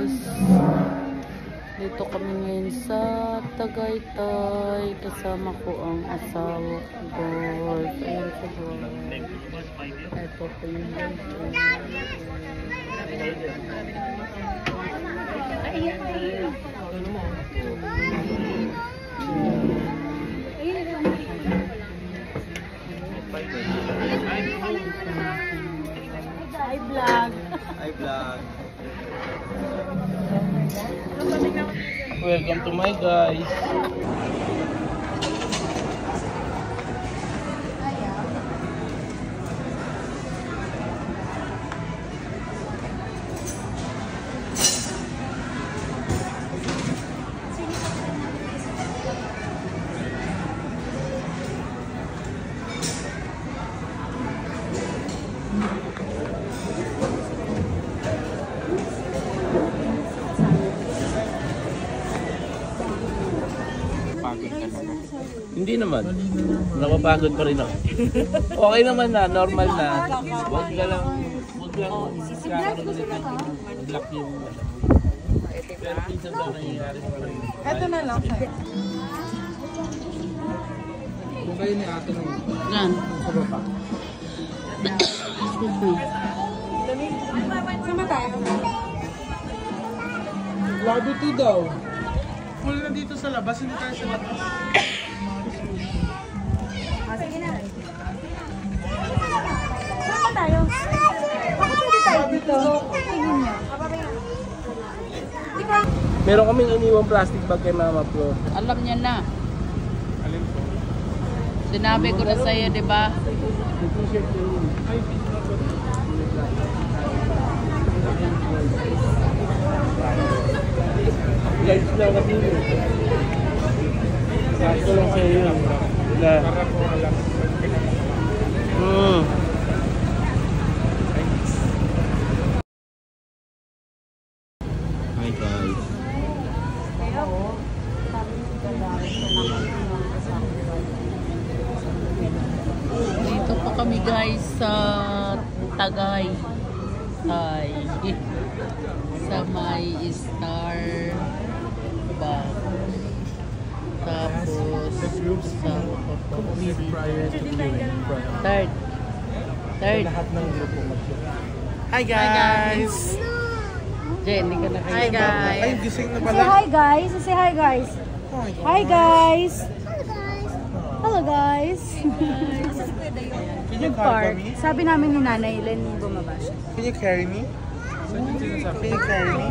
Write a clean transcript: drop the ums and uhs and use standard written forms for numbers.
guys, dito kami ngayon sa Tagaytay. Kasama ko ang asawa ko guys. Ayan siya guys. Ito po yung guys. Hi vlog. Hi vlog. Welcome to my guys. Hindi naman. Napapagod pa rin ako. Okay naman na, normal na. Huwag lang kakaroon ulit ng black yung pero minsan daw nangyayari pa rin. Ito na lang sa'yo. Kung kayo ni ate nung Yan. sa baba. Excuse me. Saan ba tayo? Lobby 2 daw. Full na dito sa labas, hindi tayo sa labas. Sige na. Saan ba tayo? Bakit pwede tayo dito? Tingin niyo. Meron kaming iniwang plastic bag kay Mama Flo. Alam niya na. Alin po? Sinabi ko na sa'yo, di ba? Yung t-shirt na yun. Ay, guys lang kasi yun. Sakto lang sa'yo yun. Wala. Para po alam. Hi guys. Dito po kami guys sa Tagay. Ay, sa may Star Bank. Tapos sa Complete prior to viewing. Third. Lahat ng grupo mag-shoot. Hi guys. Jen, hindi ka na kayo. Hi, guys. Ay, gising na Say pala. hi guys. Say hi guys. Hi guys. Hello guys. Can you carry Nag-park. me? Sabi namin ni Nanay Len bumaba siya. Can you carry me? Can you carry me?